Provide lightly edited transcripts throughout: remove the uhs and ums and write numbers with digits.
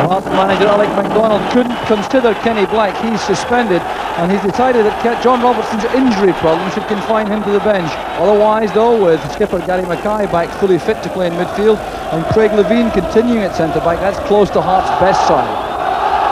Hearts manager Alec MacDonald couldn't consider Kenny Black. He's suspended, and he's decided that John Robertson's injury problem should confine him to the bench. Otherwise, though, with skipper Gary Mackay back fully fit to play in midfield and Craig Levine continuing at centre-back, that's close to Hearts' best side.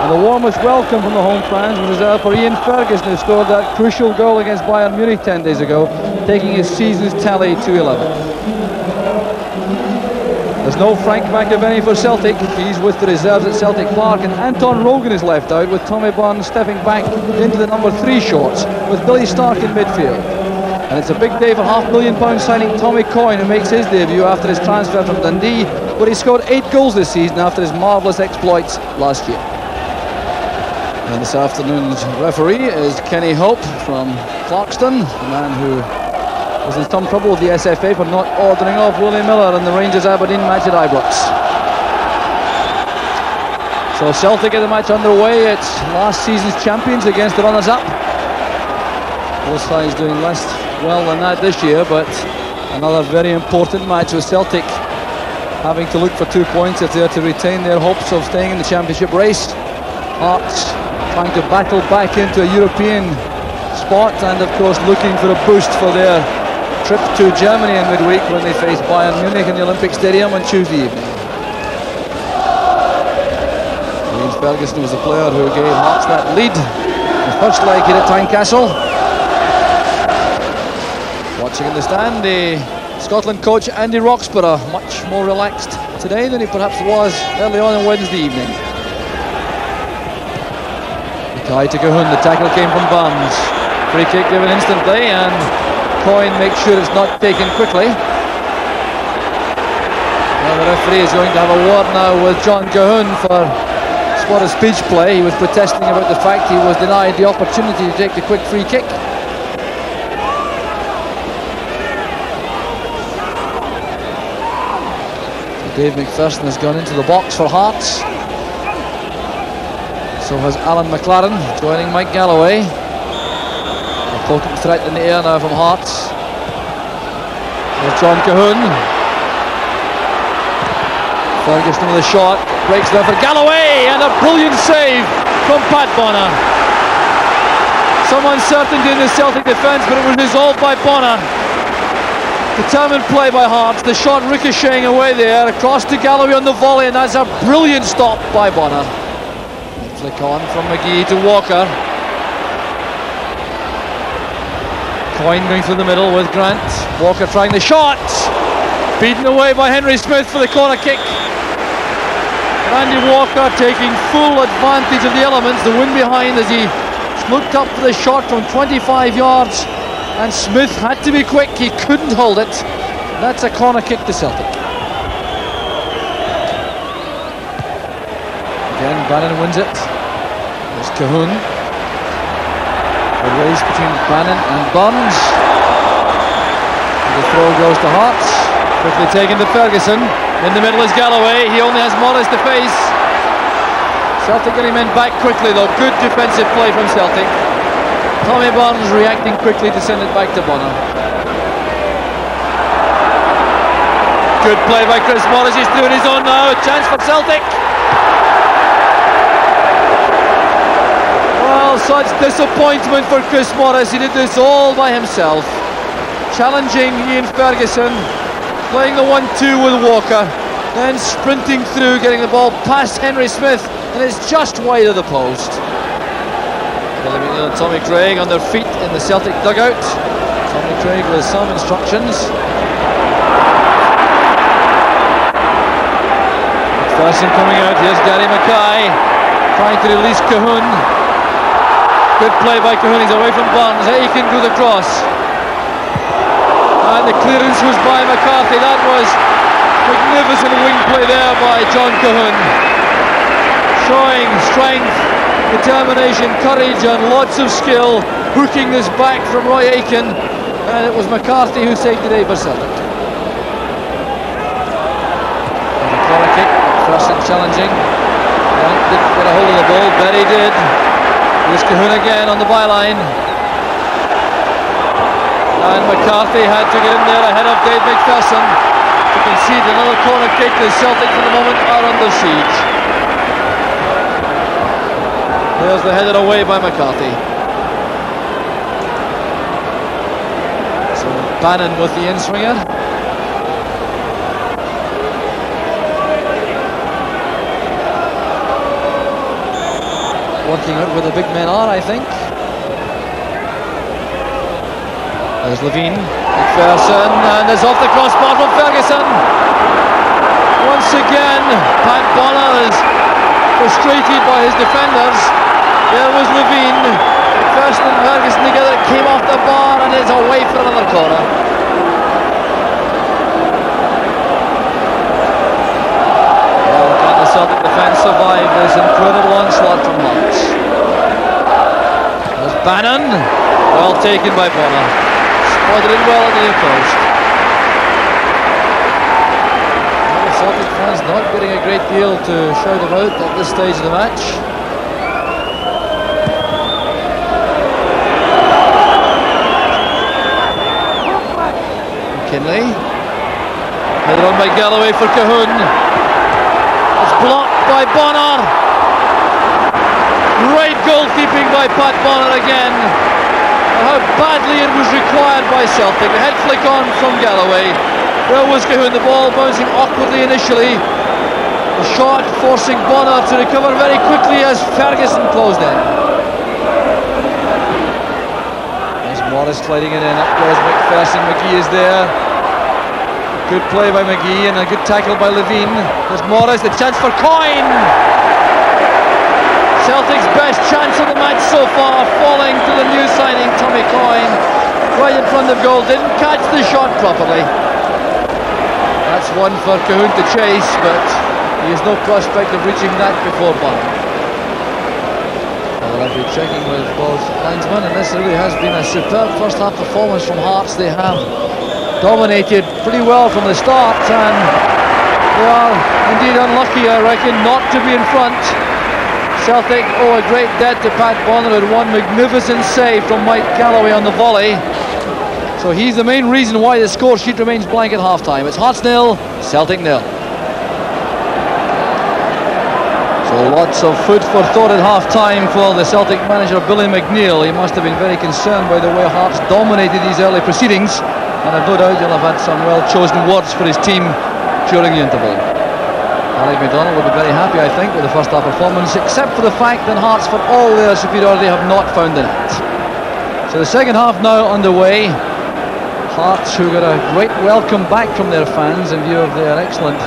And the warmest welcome from the home fans was reserved for Ian Ferguson, who scored that crucial goal against Bayern Munich 10 days ago, taking his season's tally to 11. There's no Frank McAvenny for Celtic. He's with the reserves at Celtic Park, and Anton Rogan is left out, with Tommy Burns stepping back into the number 3 shorts with Billy Stark in midfield. And it's a big day for £500,000 signing Tommy Coyne, who makes his debut after his transfer from Dundee, where he scored 8 goals this season after his marvellous exploits last year. And this afternoon's referee is Kenny Hope from Clarkston, the man who was in some trouble with the SFA for not ordering off Willie Miller in the Rangers Aberdeen match at Ibrox. So Celtic get the match underway. It's last season's champions against the runners-up. Both sides doing less well than that this year, but another very important match with Celtic having to look for 2 points if they are to retain their hopes of staying in the championship race. Hearts trying to battle back into a European spot, and of course looking for a boost for their trip to Germany in midweek when they face Bayern Munich in the Olympic Stadium on Tuesday evening. Ian Ferguson was the player who gave Hearts that lead in the first leg here at Tynecastle. Watching in the stand, the Scotland coach Andy Roxburgh, much more relaxed today than he perhaps was early on Wednesday evening. Mackay to Cahoon, the tackle came from Burns. Free kick given instantly, and Coyne makes sure it's not taken quickly. Now the referee is going to have a word now with John Cahoon for spot of speech play. He was protesting about the fact he was denied the opportunity to take the quick free kick. Dave McPherson has gone into the box for Hearts. So has Alan McLaren, joining Mike Galloway. A potent threat in the air now from Hearts. There's John Cahoon. Ferguson with a shot, breaks there for Galloway, and a brilliant save from Pat Bonner. Some uncertainty in the Celtic defence, but it was resolved by Bonner. Determined play by Hearts, the shot ricocheting away there, across to Galloway on the volley, and that's a brilliant stop by Bonner. Flick on from McGhee to Walker. Coyne going through the middle with Grant. Walker trying the shot, beaten away by Henry Smith for the corner kick. Andy Walker taking full advantage of the elements, the wind behind, as he looked up for the shot from 25 yards, and Smith had to be quick, he couldn't hold it. That's a corner kick to Celtic. Again, Bannon wins it. There's Cahoon. The race between Bannon and Burns. The throw goes to Hearts. Quickly taken to Ferguson. In the middle is Galloway. He only has Morris to face. Celtic getting men back quickly though. Good defensive play from Celtic. Tommy Burns reacting quickly to send it back to Bonner. Good play by Chris Morris. He's doing his own now. A chance for Celtic. Well, such disappointment for Chris Morris. He did this all by himself. Challenging Ian Ferguson, playing the 1-2 with Walker, then sprinting through, getting the ball past Henry Smith, and it's just wide of the post. Billy McNeil and Tommy Craig on their feet in the Celtic dugout. Tommy Craig with some instructions. McPherson coming out. Here's Gary Mackay trying to release Cahoon. Good play by Cahoon. He's away from Burns. Aitken drew the cross. And the clearance was by McCarthy. That was magnificent wing play there by John Cahoon. Showing strength, determination, courage and lots of skill. Hooking this back from Roy Aitken. And it was McCarthy who saved the day for Celtic. And the corner kick. McPherson challenging. Grant didn't get a hold of the ball. Berry did. Here's Cahoon again on the byline. And McCarthy had to get in there ahead of Dave McPherson to concede another corner kick. The Celtic for the moment are under siege. There's the header away by McCarthy. So Bannon with the in-swinger. Working out where the big men are, I think. There's Levine, McPherson, and it's off the crossbar from Ferguson. Once again, Pat Bonner is frustrated by his defenders. There was Levine, McPherson and Ferguson together. It came off the bar and it's away for another corner. Well, can the Celtic defence survive this incredible onslaught from Hearts? There's Bannon, well taken by Bonner. Spotted it well at the near post. The Celtic fans not getting a great deal to shout about at this stage of the match. McKinley. Headed on by Galloway for Cahoon. It's blocked by Bonner. Great goalkeeping by Pat Bonner again. How badly it was required by Celtic. A head flick on from Galloway. There was Cahoon, the ball bouncing awkwardly initially. The shot forcing Bonner to recover very quickly as Ferguson closed in. There's Morris sliding it in. Up goes McPherson. McGhee is there. Good play by McGhee and a good tackle by Levine. There's Morris, the chance for Coyne. Celtic's best chance of the match so far, falling to the new signing Tommy Coyne, right in front of goal. Didn't catch the shot properly. That's one for Cahoon to chase, but he has no prospect of reaching that before Bonner. Well, I'll be checking with both linesmen, and this really has been a superb first half performance from Hearts. They have dominated pretty well from the start, and they are indeed unlucky, I reckon, not to be in front. Celtic owe a great debt to Pat Bonner, who had one magnificent save from Mike Galloway on the volley. So he's the main reason why the score sheet remains blank at half-time. It's Hearts 0, Celtic 0. So lots of food for thought at half-time for the Celtic manager Billy McNeill. He must have been very concerned by the way Hearts dominated these early proceedings, and I've no doubt he'll have had some well-chosen words for his team during the interval. Alec McDonald will be very happy, I think, with the first half performance, except for the fact that Hearts, for all their superiority, have not found the net. So the second half now underway. Hearts, who got a great welcome back from their fans in view of their excellent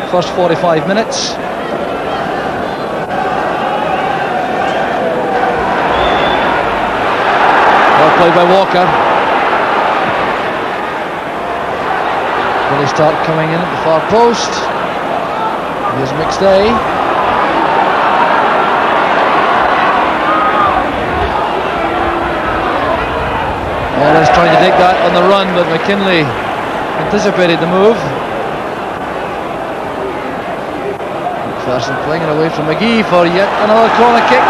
first 45 minutes. Well played by Walker. Really start coming in at the far post. Here's McStay. Morris trying to take that on the run, but McKinley anticipated the move. McPherson playing it away from McGhee for yet another corner kick.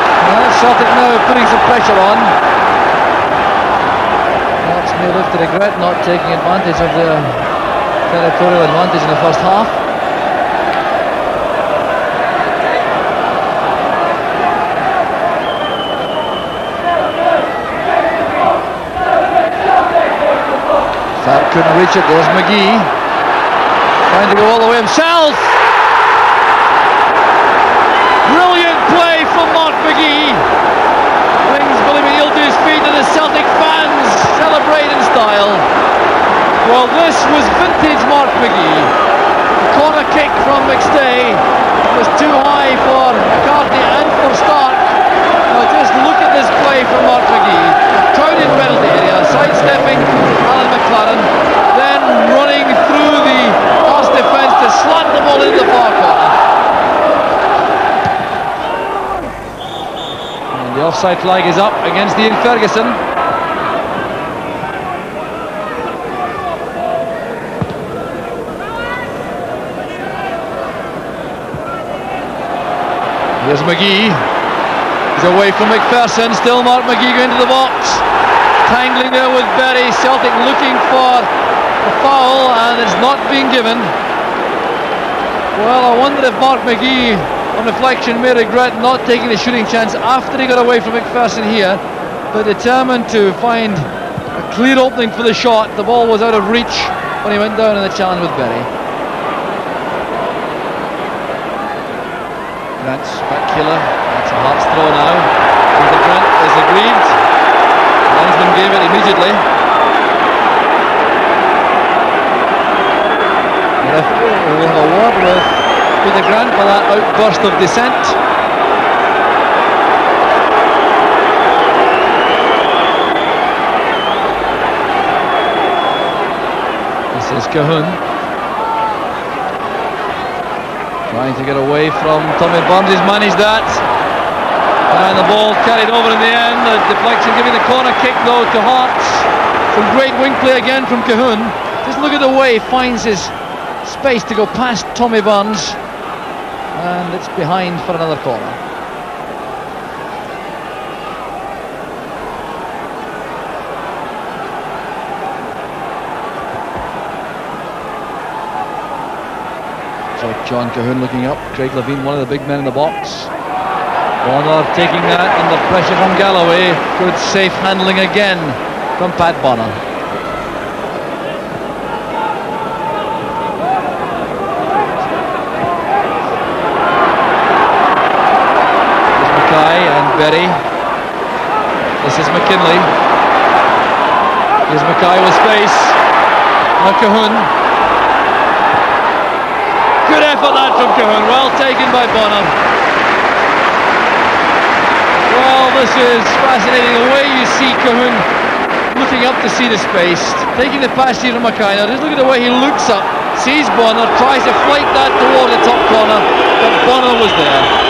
Celtic now putting some pressure on. Hearts may live to regret not taking advantage of their territorial advantage in the first half. Couldn't reach it. There's McGhee trying to go all the way himself. Brilliant play from Mark McGhee. Brings Billy McNeill to his feet, and the Celtic fans celebrate in style. Well, this was vintage Mark McGhee. The corner kick from McStay was too high for McCarthy and for Stark. Now just look at this play from Mark McGhee. Crowded penalty area, sidestepping Alan McLaren, then running through the Hearts defence to slant the ball into the far corner. And the offside flag is up against Ian Ferguson. Here's McGhee. He's away from McPherson. Still Mark McGhee going to the box. Tangling there with Berry. Celtic looking for a foul, and it's not being given. Well, I wonder if Mark McGhee on reflection may regret not taking the shooting chance after he got away from McPherson here, but determined to find a clear opening for the shot. The ball was out of reach when he went down in the challenge with Berry. Grant's back killer. That's a Hearts throw now. Peter Grant is agreed. The linesman gave it immediately. The referee will have a word with Peter Grant for that outburst of dissent. This is Coyne trying to get away from Tommy Burns. He's managed that, and the ball carried over in the end. The deflection giving the corner kick though to Hearts. Some great wing play again from Coyne. Just look at the way he finds his space to go past Tommy Burns, and it's behind for another corner. So John Coyne looking up, Craig Levine, one of the big men in the box. Bonner taking that under pressure from Galloway. Good safe handling again from Pat Bonner. Berry. This is McKinley. Here's Mackay with space. Now Coyne. Good effort that from Coyne. Well taken by Bonner. Well, this is fascinating. The way you see Coyne looking up to see the space, taking the pass here from Mackay. Now just look at the way he looks up, sees Bonner, tries to flight that toward the top corner, but Bonner was there.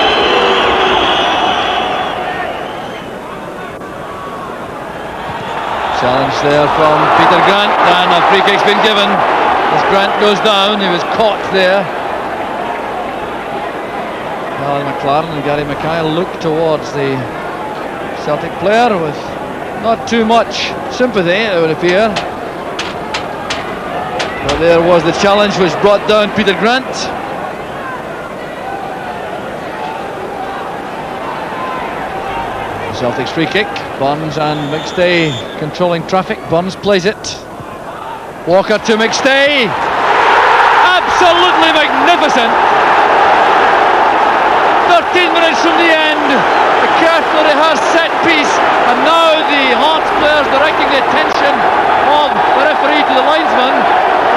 Challenge there from Peter Grant, and a free kick's been given as Grant goes down. He was caught there. Alan McLaren and Gary Mackay look towards the Celtic player with not too much sympathy, it would appear. But there was the challenge which brought down Peter Grant. Celtic's free kick. Burns and McStay controlling traffic. Burns plays it. Walker to McStay. Absolutely magnificent. 13 minutes from the end. A carefully rehearsed set piece, and now the Hearts players directing the attention of the referee to the linesman.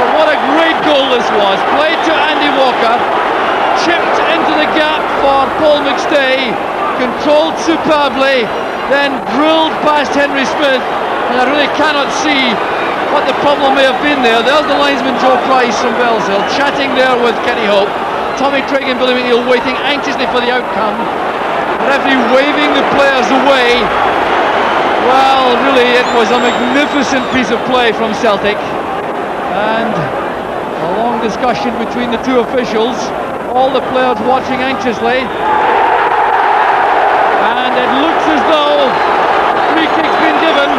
But what a great goal this was. Played to Andy Walker. Chipped into the gap for Paul McStay. Controlled superbly, then drilled past Henry Smith, and I really cannot see what the problem may have been there. There's the linesman Joe Price from Bellshill chatting there with Kenny Hope. Tommy Craig and Billy McNeil waiting anxiously for the outcome. The referee waving the players away. Well, really it was a magnificent piece of play from Celtic, and a long discussion between the two officials, all the players watching anxiously. And it looks as though a free kick's been given.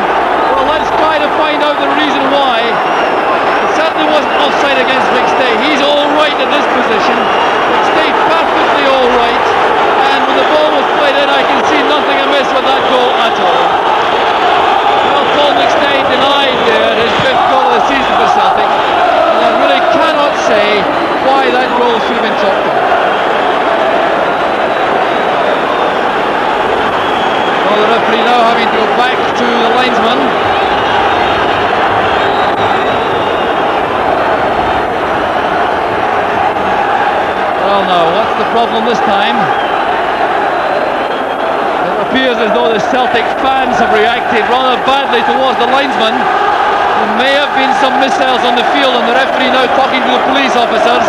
Well, let's try to find out the reason why. It certainly wasn't offside against McStay. He's all right in this position. McStay perfectly all right. And when the ball was played in, I can see nothing amiss with that goal at all. Well, Paul McStay denied there his 5th goal of the season for Celtic. And I really cannot say why that goal should have been chalked off. The referee now having to go back to the linesman. Well, now, what's the problem this time? It appears as though the Celtic fans have reacted rather badly towards the linesman. There may have been some missiles on the field, and the referee now talking to the police officers.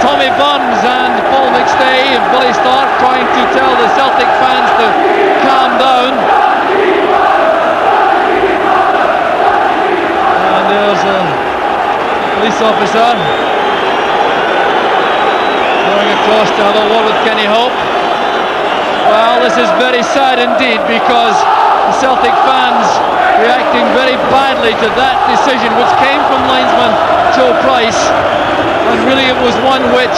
Tommy Burns and Paul McStay and Billy Stark trying to tell the Celtic fans to calm down. And there's a police officer going across to have a word with Kenny Hope. Well, this is very sad indeed, because the Celtic fans reacting very badly to that decision, which came from linesman Joe Price. And really it was one which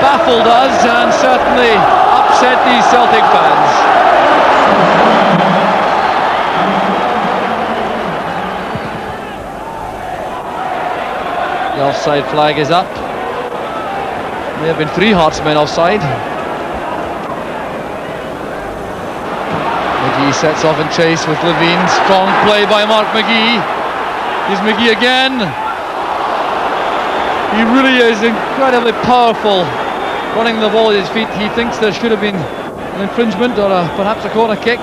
baffled us and certainly upset these Celtic fans. The offside flag is up. May have been 3 Heartsmen offside. McGhee sets off in chase with Levine. Strong play by Mark McGhee. Here's McGhee again. He really is incredibly powerful running the ball at his feet. He thinks there should have been an infringement or perhaps a corner kick.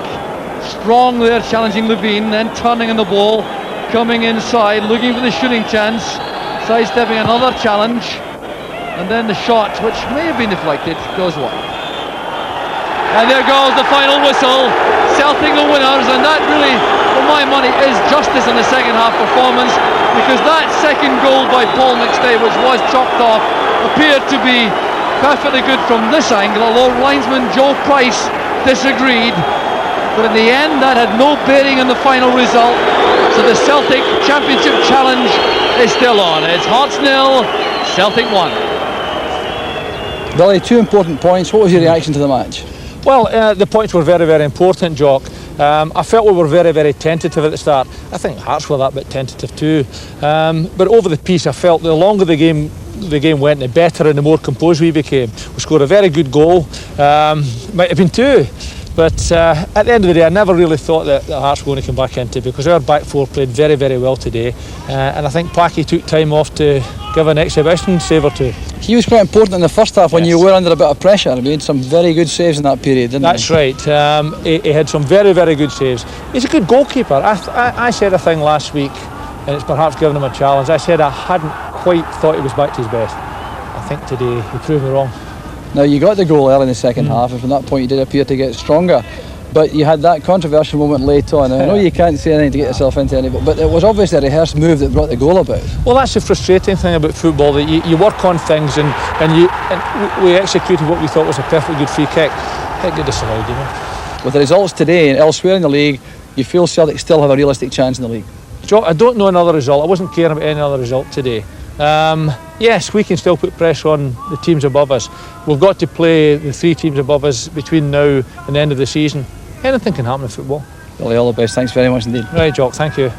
Strong there, challenging Levine, then turning on the ball, coming inside, looking for the shooting chance, sidestepping another challenge, and then the shot, which may have been deflected, goes wide. And there goes the final whistle. Celtic the winners, and that really, for my money, is justice in the second half performance, because that second goal by Paul McStay, which was chalked off, appeared to be perfectly good from this angle, although linesman Joe Price disagreed. But in the end, that had no bearing on the final result. So the Celtic Championship Challenge is still on. It's Hearts 0, Celtic 1. Billy, 2 important points. What was your reaction to the match? Well, the points were very, very important, Jock. I felt we were very, very tentative at the start. I think Hearts were that bit tentative too. But over the piece, I felt the longer the game went, the better and the more composed we became. We scored a very good goal. Might have been 2. But at the end of the day, I never really thought that Hearts were going to come back into it, because our back four played very, very well today. And I think Packy took time off to give an exhibition save or 2. He was quite important in the first half when you were under a bit of pressure. He made some very good saves in that period, didn't That's he? Right. He had some very, very good saves. He's a good goalkeeper. I said a thing last week, and it's perhaps given him a challenge. I said I hadn't quite thought he was back to his best. I think today he proved me wrong. Now, you got the goal early in the second half, and from that point you did appear to get stronger. But you had that controversial moment late on. Now, I know you can't say anything to get yourself into any, but it was obviously a rehearsed move that brought the goal about. Well, that's the frustrating thing about football, that you work on things and we executed what we thought was a perfectly good free kick. It got disallowed, you know. With the results today and elsewhere in the league, you feel Celtic still have a realistic chance in the league? Joe, I don't know another result. I wasn't caring about any other result today. Yes, we can still put pressure on the teams above us. We've got to play the 3 teams above us between now and the end of the season. Anything can happen in football. Billy, all the best. Thanks very much indeed. Right, Jock, thank you.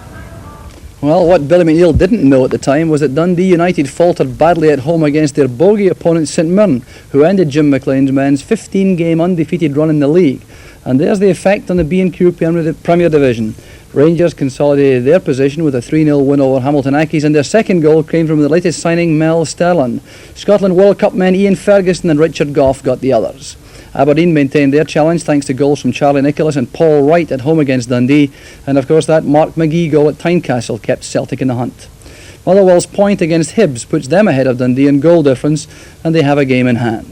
Well, what Billy McNeill didn't know at the time was that Dundee United faltered badly at home against their bogey opponent St Mirren, who ended Jim McLean's men's 15-game undefeated run in the league. And there's the effect on the B&Q Premier Division. Rangers consolidated their position with a 3-0 win over Hamilton Accies, and their second goal came from the latest signing, Mel Sterland. Scotland World Cup men Ian Ferguson and Richard Gough got the others. Aberdeen maintained their challenge thanks to goals from Charlie Nicholas and Paul Wright at home against Dundee, and of course that Mark McGhee goal at Tynecastle kept Celtic in the hunt. Motherwell's point against Hibs puts them ahead of Dundee in goal difference, and they have a game in hand.